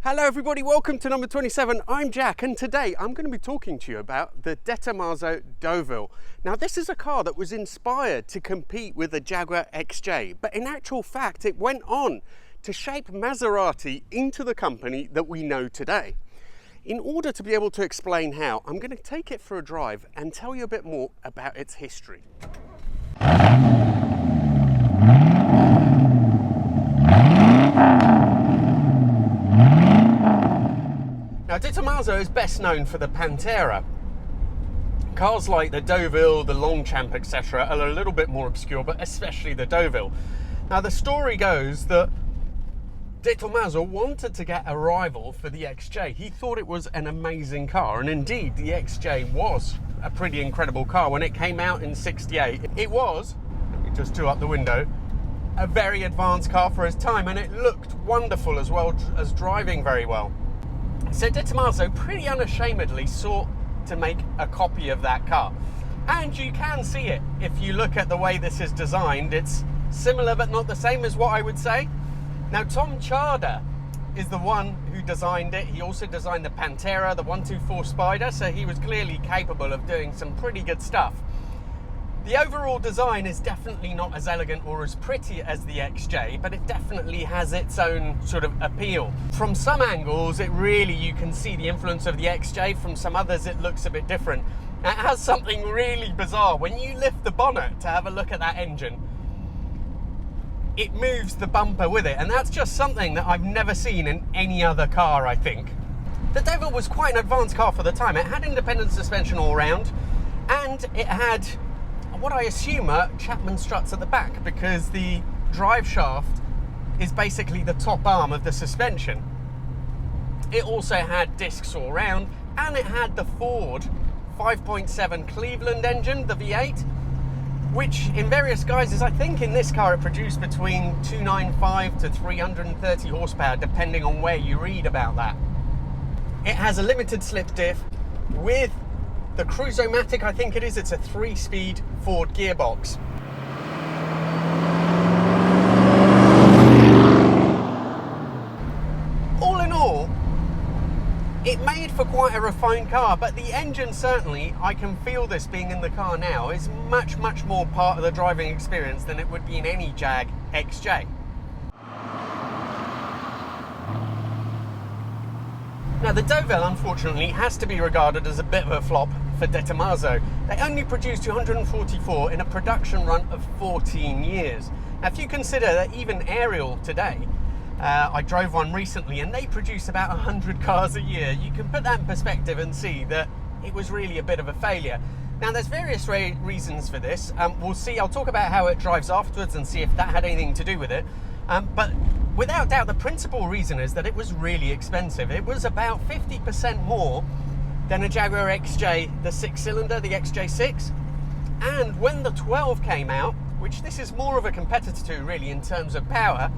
Hello everybody, welcome to number 27. I'm Jack and today I'm going to be talking to you about the DeTomaso Deauville. Now this is a car that was inspired to compete with the Jaguar XJ, but in actual fact it went on to shape Maserati into the company that we know today. In order to be able to explain how, I'm going to take it for a drive and tell you a bit more about its history. Now, DeTomaso is best known for the Pantera. Cars like the Deauville, the Longchamp, etc. are a little bit more obscure, but especially the Deauville. Now, the story goes that DeTomaso wanted to get a rival for the XJ. He thought it was an amazing car, and indeed, the XJ was a pretty incredible car. When it came out in '68, it was, let me just do up the window, a very advanced car for its time, and it looked wonderful as well as driving very well. So DeTomaso pretty unashamedly sought to make a copy of that car. And you can see it if you look at the way this is designed. It's similar but not the same as what I would say. Now Tom Chada is the one who designed it. He also designed the Pantera, the 124 Spider, so he was clearly capable of doing some pretty good stuff. The overall design is definitely not as elegant or as pretty as the XJ, but it definitely has its own sort of appeal. From some angles, you can see the influence of the XJ. From some others, it looks a bit different. It has something really bizarre. When you lift the bonnet to have a look at that engine, it moves the bumper with it, and that's just something that I've never seen in any other car, I think. The Deauville was quite an advanced car for the time. It had independent suspension all round, and it had what I assume are Chapman struts at the back, because the drive shaft is basically the top arm of the suspension. It also had discs all round, and it had the Ford 5.7 Cleveland engine, the V8, which in various guises, I think in this car it produced between 295 to 330 horsepower, depending on where you read about that. It has a limited slip diff with the Cruisomatic, I think it is. It's a 3-speed Ford gearbox. All in all, it made for quite a refined car, but the engine certainly, I can feel this being in the car now, is much more part of the driving experience than it would be in any Jag XJ. Now the Deauville, unfortunately, has to be regarded as a bit of a flop for DeTomaso. They only produced 244 in a production run of 14 years. Now if you consider that even Ariel today, I drove one recently, and they produce about 100 cars a year, you can put that in perspective and see that it was really a bit of a failure. Now there's various reasons for this. We'll see, I'll talk about how it drives afterwards and see if that had anything to do with it. But without doubt, the principal reason is that it was really expensive. It was about 50% more than a Jaguar XJ, the 6-cylinder, the XJ6. And when the 12 came out, which this is more of a competitor to really in terms of power,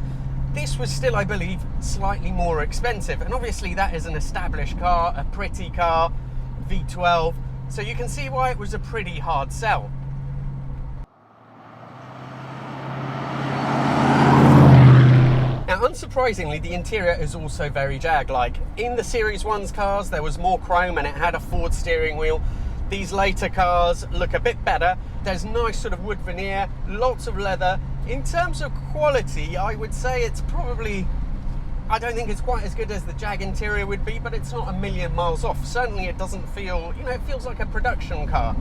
this was still, I believe, slightly more expensive. And obviously that is an established car, a pretty car, V12. So you can see why it was a pretty hard sell. Now, unsurprisingly, the interior is also very Jag-like. In the Series 1's cars, there was more chrome and it had a Ford steering wheel. These later cars look a bit better. There's nice sort of wood veneer, lots of leather. In terms of quality, I would say it's probably, I don't think it's quite as good as the Jag interior would be, but it's not a million miles off. Certainly it doesn't feel, it feels like a production car.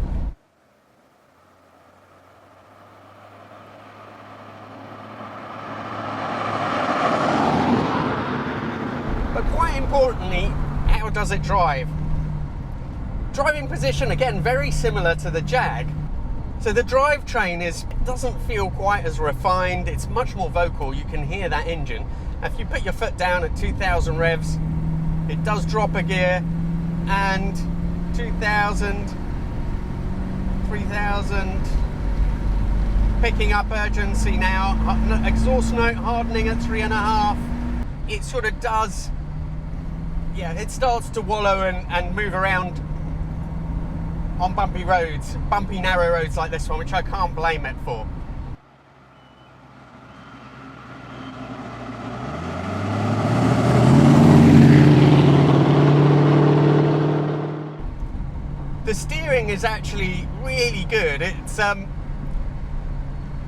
Importantly, how does it drive? Driving position, again, very similar to the Jag. So the drivetrain doesn't feel quite as refined. It's much more vocal. You can hear that engine. If you put your foot down at 2,000 revs, it does drop a gear, and 2,000, 3,000, picking up urgency now. Exhaust note hardening at 3.5. It sort of does. Yeah, it starts to wallow and move around on bumpy roads, bumpy narrow roads like this one, which I can't blame it for. steering is actually really good.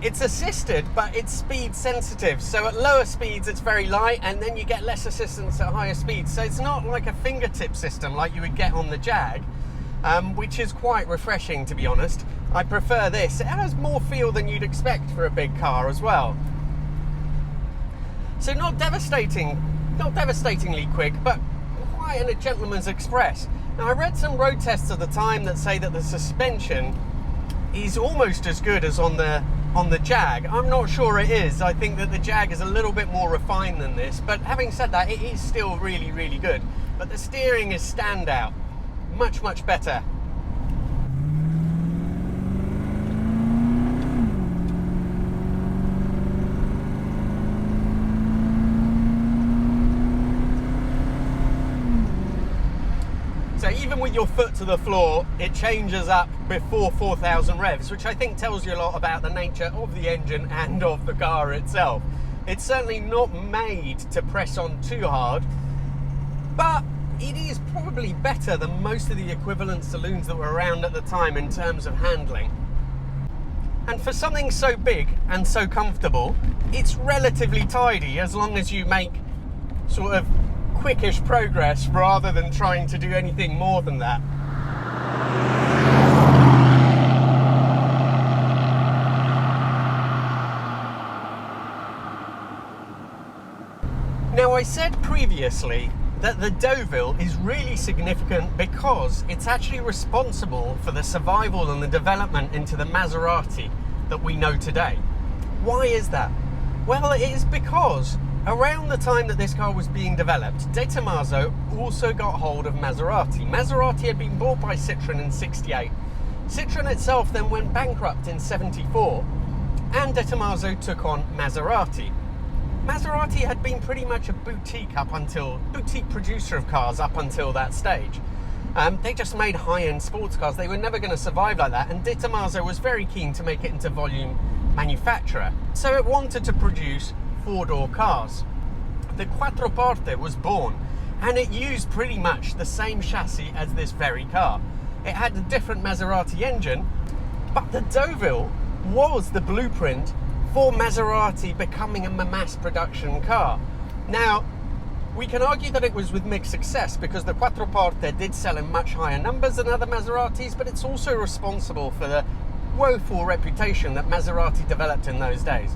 It's assisted, but it's speed sensitive. So at lower speeds, it's very light, and then you get less assistance at higher speeds. So it's not like a fingertip system like you would get on the Jag, which is quite refreshing, to be honest. I prefer this. It has more feel than you'd expect for a big car as well. So not devastatingly quick, but quite in a gentleman's express. Now, I read some road tests at the time that say that the suspension is almost as good as on the Jag. I'm not sure it is. I think that the Jag is a little bit more refined than this, but having said that, it is still really, really good. But the steering is standout. Much, much better. So even with your foot to the floor, it changes up before 4,000 revs, which I think tells you a lot about the nature of the engine and of the car itself. It's certainly not made to press on too hard, but it is probably better than most of the equivalent saloons that were around at the time in terms of handling. And for something so big and so comfortable, it's relatively tidy as long as you make sort of quickish progress rather than trying to do anything more than that. Now, I said previously that the Deauville is really significant because it's actually responsible for the survival and the development into the Maserati that we know today. Why is that? Well, it is because around the time that this car was being developed, DeTomaso also got hold of Maserati. Maserati had been bought by Citroën in '68. Citroën itself then went bankrupt in '74, and DeTomaso took on Maserati. Maserati had been pretty much a boutique producer of cars up until that stage. They just made high-end sports cars. They were never going to survive like that, and DeTomaso was very keen to make it into volume manufacturer. So it wanted to produce four-door cars. The Quattroporte was born, and it used pretty much the same chassis as this very car. It had a different Maserati engine, but the Deauville was the blueprint for Maserati becoming a mass production car. Now, we can argue that it was with mixed success because the Quattroporte did sell in much higher numbers than other Maseratis, but it's also responsible for the woeful reputation that Maserati developed in those days.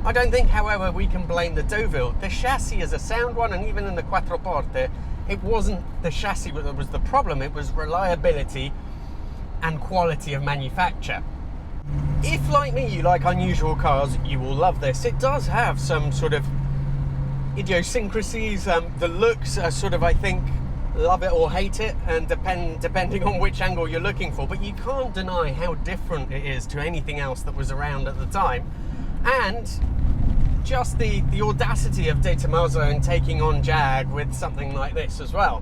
I don't think, however, we can blame the Deauville. The chassis is a sound one, and even in the Quattroporte, it wasn't the chassis that was the problem, it was reliability and quality of manufacture. If, like me, you like unusual cars, you will love this. It does have some sort of idiosyncrasies. The looks are sort of, I think, love it or hate it, and depending on which angle you're looking for, but you can't deny how different it is to anything else that was around at the time. And just the audacity of DeTomaso in taking on Jag with something like this as well.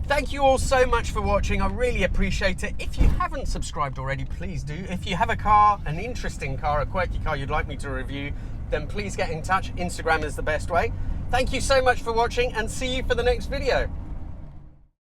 Thank you all so much for watching. I really appreciate it. If you haven't subscribed already, please do. If you have a car, an interesting car, a quirky car you'd like me to review, then please get in touch. Instagram is the best way. Thank you so much for watching, and see you for the next video.